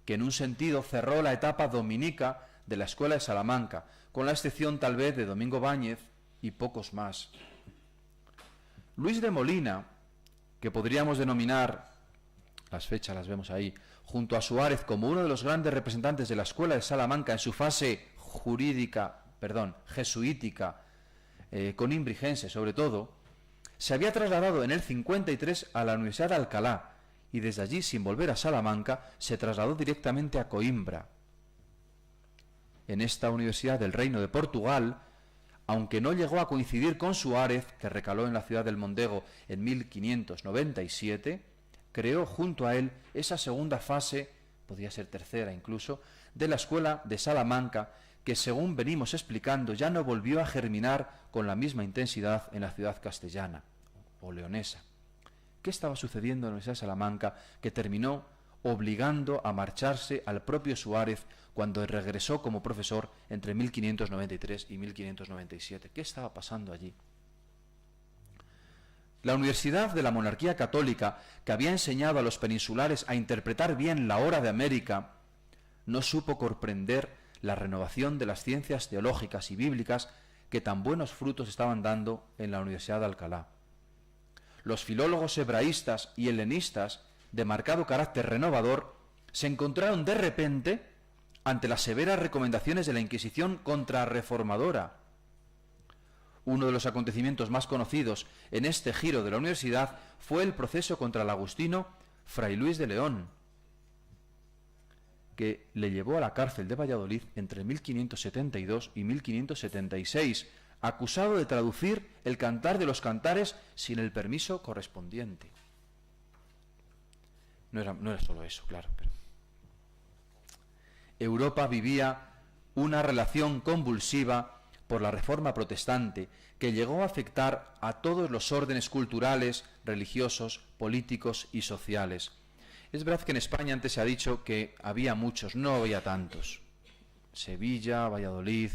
que en un sentido cerró la etapa dominica de la Escuela de Salamanca, con la excepción tal vez de Domingo Báñez y pocos más. Luis de Molina, que podríamos denominar las fechas las vemos ahí, junto a Suárez como uno de los grandes representantes de la Escuela de Salamanca en su fase jesuítica, conimbrigense sobre todo, se había trasladado en el 53 a la Universidad de Alcalá y desde allí, sin volver a Salamanca, se trasladó directamente a Coimbra. En esta Universidad del Reino de Portugal, aunque no llegó a coincidir con Suárez, que recaló en la ciudad del Mondego en 1597, creó junto a él esa segunda fase, podría ser tercera incluso, de la Escuela de Salamanca, que según venimos explicando ya no volvió a germinar con la misma intensidad en la ciudad castellana o leonesa. ¿Qué estaba sucediendo en la Universidad de Salamanca que terminó obligando a marcharse al propio Suárez cuando regresó como profesor entre 1593 y 1597? ¿Qué estaba pasando allí? La Universidad de la Monarquía Católica, que había enseñado a los peninsulares a interpretar bien la hora de América, no supo comprender la renovación de las ciencias teológicas y bíblicas que tan buenos frutos estaban dando en la Universidad de Alcalá. Los filólogos hebraístas y helenistas, de marcado carácter renovador, se encontraron de repente ante las severas recomendaciones de la Inquisición contrarreformadora. Uno de los acontecimientos más conocidos en este giro de la universidad fue el proceso contra el agustino Fray Luis de León, que le llevó a la cárcel de Valladolid entre 1572 y 1576, acusado de traducir el Cantar de los Cantares sin el permiso correspondiente. No era solo eso, claro. Pero Europa vivía una relación convulsiva por la Reforma protestante que llegó a afectar a todos los órdenes culturales, religiosos, políticos y sociales. Es verdad que en España antes se ha dicho que había muchos, no había tantos. Sevilla, Valladolid,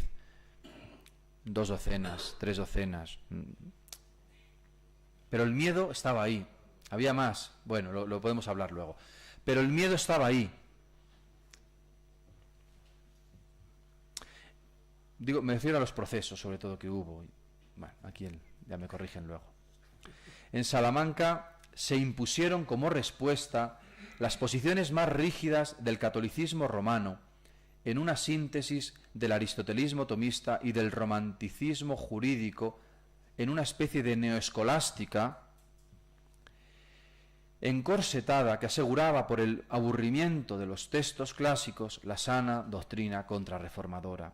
2 docenas, 3 docenas. Pero el miedo estaba ahí. Había más, bueno, lo podemos hablar luego. Pero el miedo estaba ahí. Digo, me refiero a los procesos, sobre todo, que hubo. Bueno, aquí ya me corrigen luego. En Salamanca se impusieron como respuesta las posiciones más rígidas del catolicismo romano, en una síntesis del aristotelismo tomista y del romanticismo jurídico, en una especie de neoescolástica encorsetada que aseguraba por el aburrimiento de los textos clásicos la sana doctrina contrarreformadora.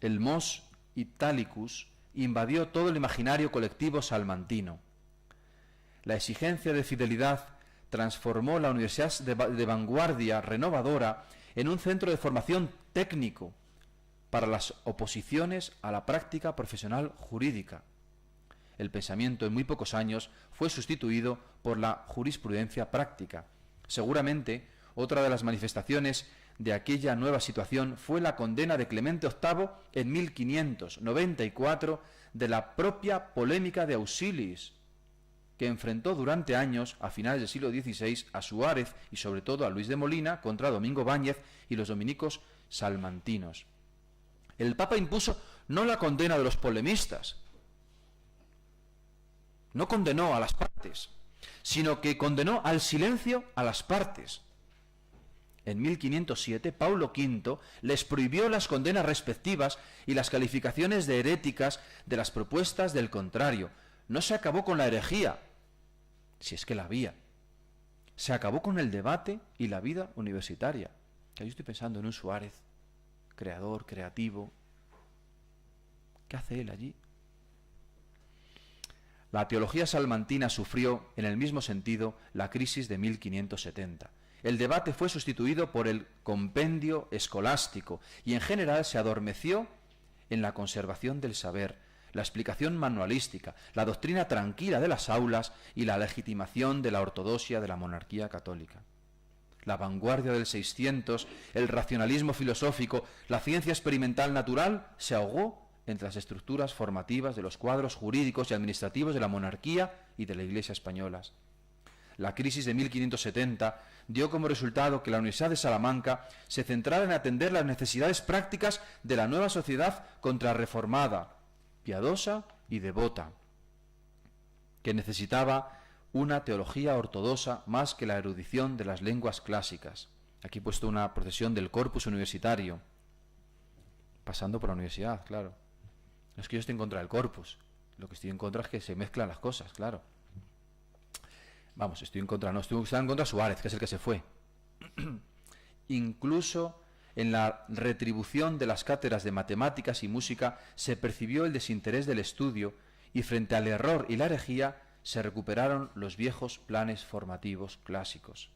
El mos italicus invadió todo el imaginario colectivo salmantino. La exigencia de fidelidad transformó la universidad de vanguardia renovadora en un centro de formación técnico para las oposiciones a la práctica profesional jurídica. El pensamiento en muy pocos años fue sustituido por la jurisprudencia práctica. Seguramente, otra de las manifestaciones de aquella nueva situación fue la condena de Clemente VIII en 1594 de la propia polémica de Auxilis, que enfrentó durante años, a finales del siglo XVI, a Suárez y sobre todo a Luis de Molina contra Domingo Báñez y los dominicos salmantinos. El Papa impuso no la condena de los polemistas, no condenó a las partes, sino que condenó al silencio a las partes. En 1507, Paulo V les prohibió las condenas respectivas y las calificaciones de heréticas de las propuestas del contrario. No se acabó con la herejía, si es que la había. Se acabó con el debate y la vida universitaria. Yo estoy pensando en un Suárez, creador, creativo. ¿Qué hace él allí? La teología salmantina sufrió, en el mismo sentido, la crisis de 1570. El debate fue sustituido por el compendio escolástico y en general se adormeció en la conservación del saber, la explicación manualística, la doctrina tranquila de las aulas y la legitimación de la ortodoxia de la monarquía católica. La vanguardia del 600, el racionalismo filosófico, la ciencia experimental natural se ahogó entre las estructuras formativas de los cuadros jurídicos y administrativos de la monarquía y de la Iglesia españolas. La crisis de 1570 dio como resultado que la Universidad de Salamanca se centrara en atender las necesidades prácticas de la nueva sociedad contrarreformada, piadosa y devota, que necesitaba una teología ortodoxa más que la erudición de las lenguas clásicas. Aquí he puesto una procesión del corpus universitario, pasando por la universidad, claro. No es que yo esté en contra del corpus, lo que estoy en contra es que se mezclan las cosas, claro. Vamos, estoy en contra de Suárez, que es el que se fue. Incluso en la retribución de las cátedras de matemáticas y música se percibió el desinterés del estudio y frente al error y la herejía se recuperaron los viejos planes formativos clásicos.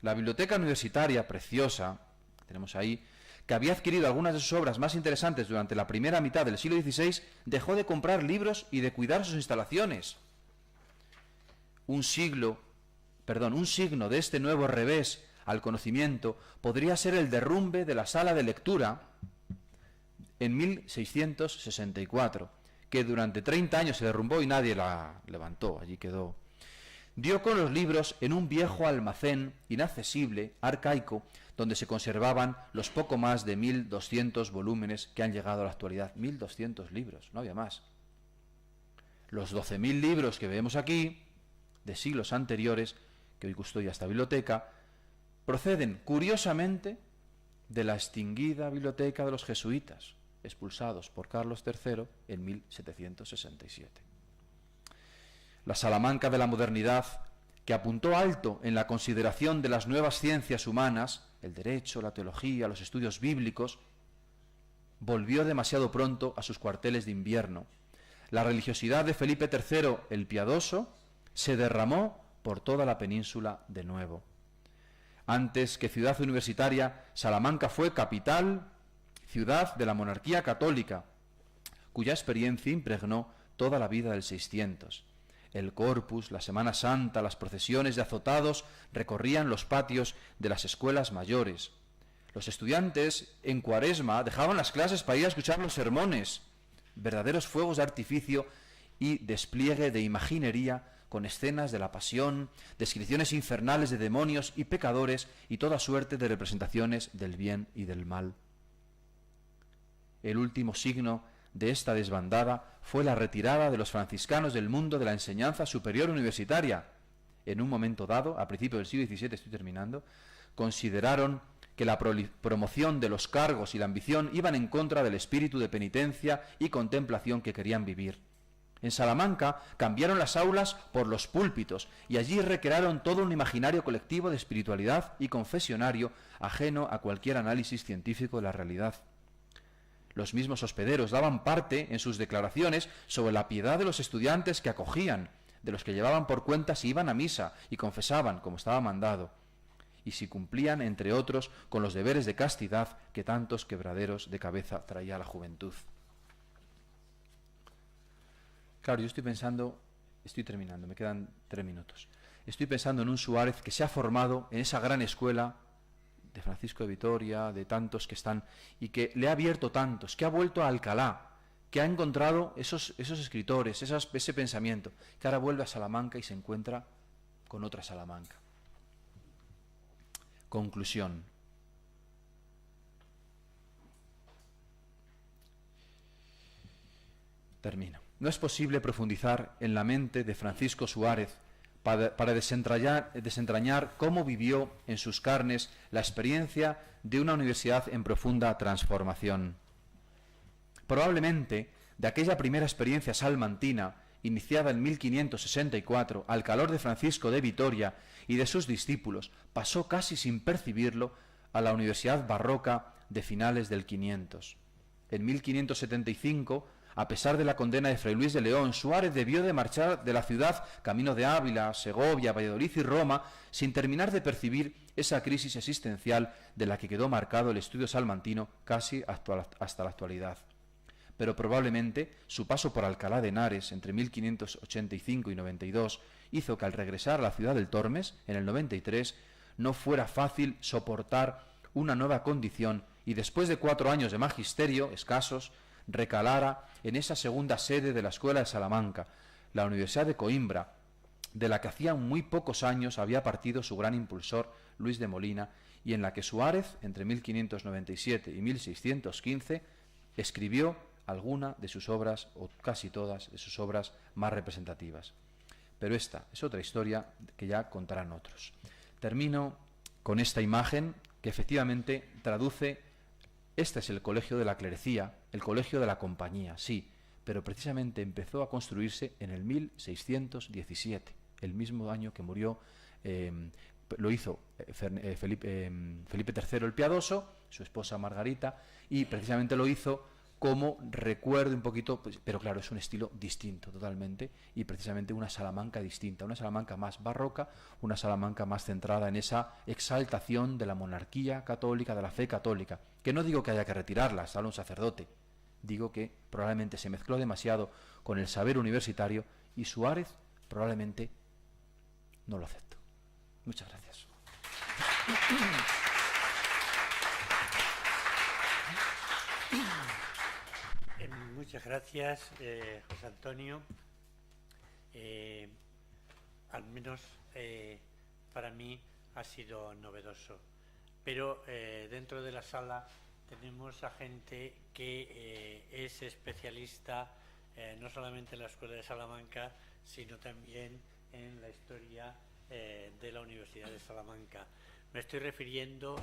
La biblioteca universitaria, preciosa, tenemos ahí, que había adquirido algunas de sus obras más interesantes durante la primera mitad del siglo XVI, dejó de comprar libros y de cuidar sus instalaciones. Un signo de este nuevo revés al conocimiento podría ser el derrumbe de la sala de lectura en 1664, que durante 30 años se derrumbó y nadie la levantó, allí quedó. Dio con los libros en un viejo almacén inaccesible, arcaico, donde se conservaban los poco más de 1.200 volúmenes que han llegado a la actualidad. 1.200 libros, no había más. Los 12.000 libros que vemos aquí, de siglos anteriores, que hoy custodia esta biblioteca, proceden, curiosamente, de la extinguida biblioteca de los jesuitas, expulsados por Carlos III en 1767. La Salamanca de la modernidad, que apuntó alto en la consideración de las nuevas ciencias humanas, el derecho, la teología, los estudios bíblicos, volvió demasiado pronto a sus cuarteles de invierno. La religiosidad de Felipe III, el Piadoso, se derramó por toda la península de nuevo. Antes que ciudad universitaria, Salamanca fue capital, ciudad de la monarquía católica, cuya experiencia impregnó toda la vida del 600. El Corpus, la Semana Santa, las procesiones de azotados recorrían los patios de las escuelas mayores. Los estudiantes, en Cuaresma, dejaban las clases para ir a escuchar los sermones, verdaderos fuegos de artificio y despliegue de imaginería con escenas de la pasión, descripciones infernales de demonios y pecadores y toda suerte de representaciones del bien y del mal. El último signo de esta desbandada fue la retirada de los franciscanos del mundo de la enseñanza superior universitaria. En un momento dado, a principios del siglo XVII, estoy terminando, consideraron que la promoción de los cargos y la ambición iban en contra del espíritu de penitencia y contemplación que querían vivir. En Salamanca cambiaron las aulas por los púlpitos y allí recrearon todo un imaginario colectivo de espiritualidad y confesionario ajeno a cualquier análisis científico de la realidad. Los mismos hospederos daban parte en sus declaraciones sobre la piedad de los estudiantes que acogían, de los que llevaban por cuenta si iban a misa y confesaban como estaba mandado, y si cumplían, entre otros, con los deberes de castidad que tantos quebraderos de cabeza traía a la juventud. Claro, yo estoy pensando, estoy terminando, me quedan 3 minutos. Estoy pensando en un Suárez que se ha formado en esa gran escuela de Francisco de Vitoria, de tantos que están, y que le ha abierto tantos, que ha vuelto a Alcalá, que ha encontrado esos escritores, ese pensamiento, que ahora vuelve a Salamanca y se encuentra con otra Salamanca. Conclusión. Termino. No es posible profundizar en la mente de Francisco Suárez para desentrañar cómo vivió en sus carnes la experiencia de una universidad en profunda transformación. Probablemente, de aquella primera experiencia salmantina, iniciada en 1564, al calor de Francisco de Vitoria y de sus discípulos, pasó casi sin percibirlo a la universidad barroca de finales del 500. En 1575, a pesar de la condena de Fray Luis de León, Suárez debió de marchar de la ciudad camino de Ávila, Segovia, Valladolid y Roma, sin terminar de percibir esa crisis existencial de la que quedó marcado el estudio salmantino casi hasta la actualidad. Pero probablemente su paso por Alcalá de Henares entre 1585 y 92 hizo que al regresar a la ciudad del Tormes, en el 93, no fuera fácil soportar una nueva condición y después de 4 años de magisterio escasos, recalara en esa segunda sede de la Escuela de Salamanca, la Universidad de Coimbra, de la que hacía muy pocos años había partido su gran impulsor Luis de Molina, y en la que Suárez, entre 1597 y 1615, escribió alguna de sus obras, o casi todas de sus obras más representativas. pero esta es otra historia que ya contarán otros. Termino con esta imagen que efectivamente traduce: este es el colegio de la clerecía, el colegio de la compañía, sí, pero precisamente empezó a construirse en el 1617, el mismo año que murió, lo hizo Felipe III el Piadoso, su esposa Margarita, y precisamente lo hizo como recuerdo un poquito, pues, pero claro, es un estilo distinto totalmente, y precisamente una Salamanca distinta, una Salamanca más barroca, una Salamanca más centrada en esa exaltación de la monarquía católica, de la fe católica, que no digo que haya que retirarla, habla un sacerdote, digo que probablemente se mezcló demasiado con el saber universitario y Suárez probablemente no lo aceptó. Muchas gracias. Muchas gracias, José Antonio. Al menos para mí ha sido novedoso. Pero dentro de la sala tenemos a gente que es especialista no solamente en la Escuela de Salamanca, sino también en la historia de la Universidad de Salamanca. Me estoy refiriendo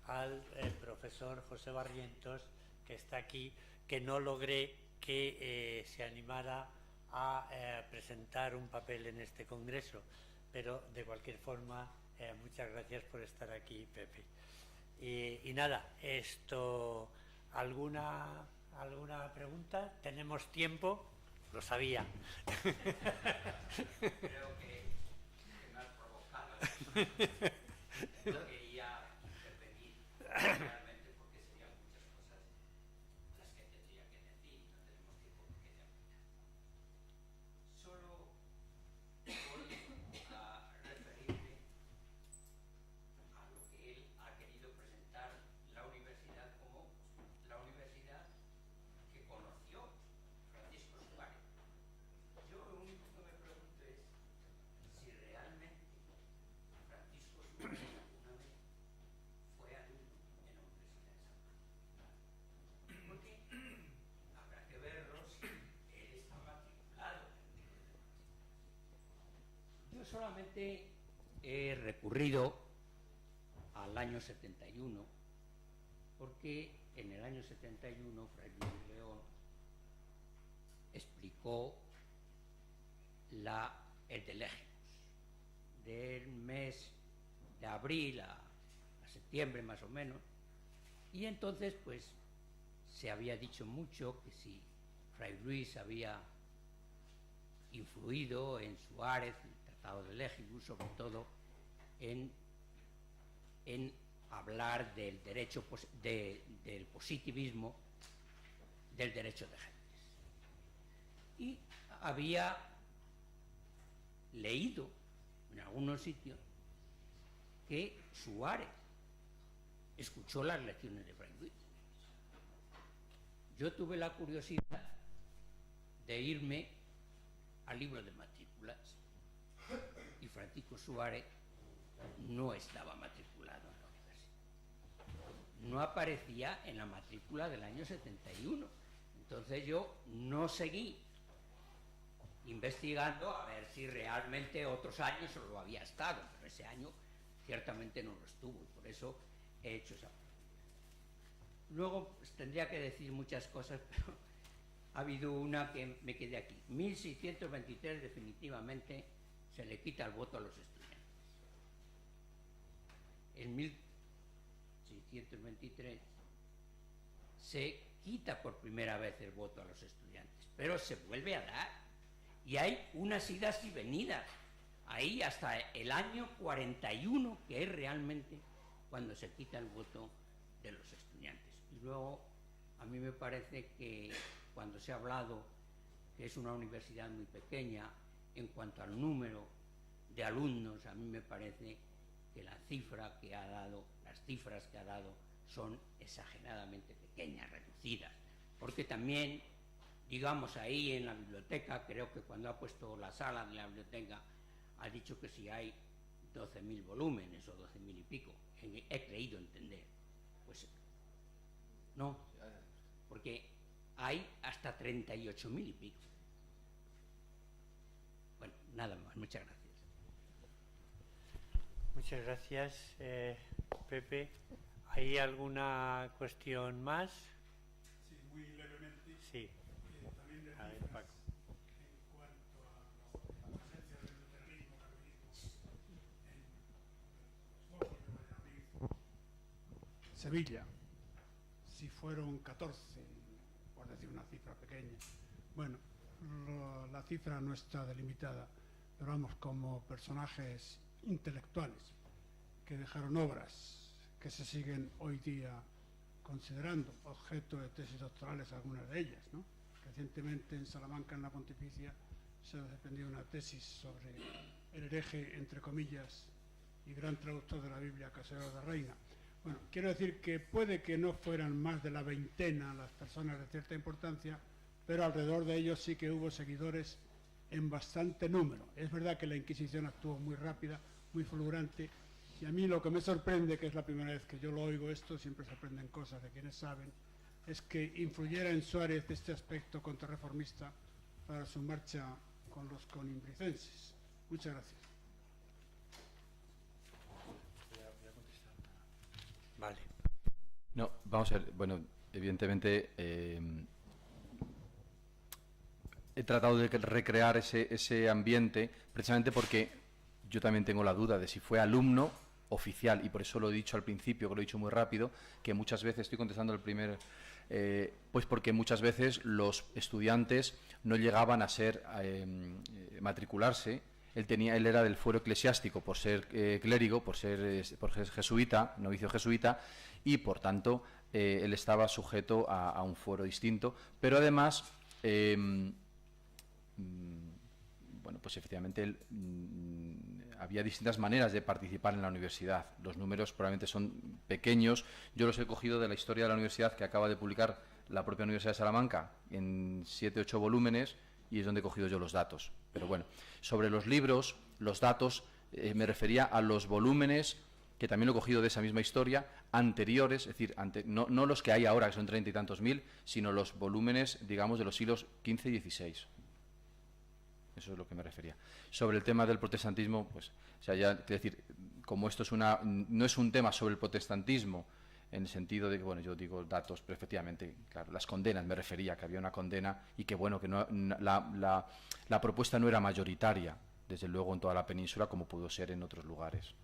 al profesor José Barrientos, que está aquí, que no logré que se animara a presentar un papel en este congreso, pero de cualquier forma muchas gracias por estar aquí, Pepe. Y nada, ¿alguna pregunta? ¿Tenemos tiempo? Lo sabía. Creo que me has provocado. No quería intervenir realmente porque serían muchas cosas las que tendría que decir. No tenemos tiempo porque ya solo voy a referirme a lo que él ha querido presentar la universidad como la universidad que conoció Francisco Suárez. Yo lo único que me pregunto es si realmente Francisco Suárez alguna vez fue alumno en la Universidad de Salamanca. Porque habrá que verlo si él está matriculado. Yo solamente he recurrido al año 71 porque en el año 71 Fray Luis León explicó el de Legimus, del mes de abril a septiembre más o menos, y entonces pues se había dicho mucho que si Fray Luis había influido en Suárez, en el Tratado de Legimus, sobre todo en hablar del derecho del positivismo del derecho de gentes. Y había leído en algunos sitios que Suárez escuchó las lecciones de Fray Luis. Yo tuve la curiosidad de irme al libro de matrículas y Francisco Suárez no estaba matriculado en la universidad. No aparecía en la matrícula del año 71. Entonces yo no seguí investigando a ver si realmente otros años lo había estado, pero ese año ciertamente no lo estuvo, y por eso he hecho esa pregunta. Luego pues, tendría que decir muchas cosas, pero ha habido una que me quedé aquí. 1623 definitivamente se le quita el voto a los estudiantes. En 1623 se quita por primera vez el voto a los estudiantes, pero se vuelve a dar. Y hay unas idas y venidas, ahí hasta el año 41, que es realmente cuando se quita el voto de los estudiantes. Y luego, a mí me parece que cuando se ha hablado que es una universidad muy pequeña, en cuanto al número de alumnos, a mí me parece que las cifras que ha dado son exageradamente pequeñas, reducidas, porque también, digamos, ahí en la biblioteca, creo que cuando ha puesto la sala de la biblioteca, ha dicho que si hay 12.000 volúmenes o 12.000 y pico, he creído entender. Pues no, porque hay hasta 38.000 y pico. Bueno, Nada más, muchas gracias. Muchas gracias, Pepe. ¿Hay alguna cuestión más? Sí, muy levemente. Sí. También de A ver, cifras, Paco. en cuanto a la presencia del luteralismo, calvinismo en los focos de Valladolid, Sevilla, si fueron 14, por decir una cifra pequeña. Bueno, la cifra no está delimitada, pero vamos, como personajes intelectuales que dejaron obras que se siguen hoy día considerando objeto de tesis doctorales, algunas de ellas, ¿no? Recientemente en Salamanca, en la Pontificia, se defendió una tesis sobre el hereje, entre comillas, y gran traductor de la Biblia, Casero de Reina. Bueno, quiero decir que puede que no fueran más de la veintena las personas de cierta importancia, pero alrededor de ellos sí que hubo seguidores en bastante número. Es verdad que la Inquisición actuó muy rápida, muy fulgurante, y a mí lo que me sorprende, que es la primera vez que yo lo oigo esto, siempre sorprenden cosas de quienes saben, es que influyera en Suárez este aspecto contrarreformista para su marcha con los conimbricenses. Muchas gracias. Vale. No, vamos a ver, bueno, evidentemente he tratado de recrear ese ambiente precisamente porque yo también tengo la duda de si fue alumno oficial, y por eso lo he dicho al principio, que lo he dicho muy rápido, que muchas veces, estoy contestando el primer, pues porque muchas veces los estudiantes no llegaban a ser, matricularse. Él era del fuero eclesiástico por ser clérigo, por ser jesuita, novicio jesuita, y por tanto él estaba sujeto a un fuero distinto, pero además bueno, pues efectivamente había distintas maneras de participar en la universidad. Los números probablemente son pequeños. Yo los he cogido de la historia de la universidad que acaba de publicar la propia Universidad de Salamanca en 7 u 8 volúmenes, y es donde he cogido yo los datos. Pero bueno, sobre los libros, los datos, me refería a los volúmenes, que también lo he cogido de esa misma historia, anteriores, es decir, no los que hay ahora, que son 30 y tantos mil, sino los volúmenes, digamos, de los siglos XV y XVI. Eso es lo que me refería. Sobre el tema del protestantismo, pues, o sea, ya, quiero decir, como esto es no es un tema sobre el protestantismo, en el sentido de que, bueno, yo digo datos, pero efectivamente, claro, las condenas, me refería, que había una condena y que, bueno, que la propuesta no era mayoritaria, desde luego, en toda la península, como pudo ser en otros lugares.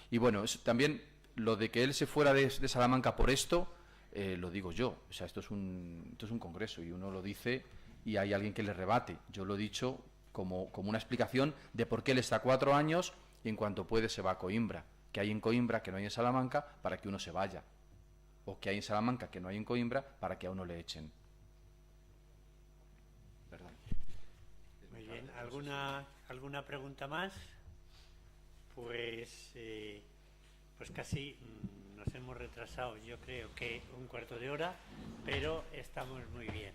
Y bueno, también lo de que él se fuera de Salamanca por esto, lo digo yo. O sea, esto es un congreso y uno lo dice y hay alguien que le rebate. Yo lo he dicho como una explicación de por qué él está 4 años y en cuanto puede se va a Coimbra. Que hay en Coimbra que no hay en Salamanca para que uno se vaya. O que hay en Salamanca que no hay en Coimbra para que a uno le echen. Perdón. Muy bien. ¿Alguna pregunta más? Pues casi nos hemos retrasado, yo creo que un cuarto de hora, pero estamos muy bien.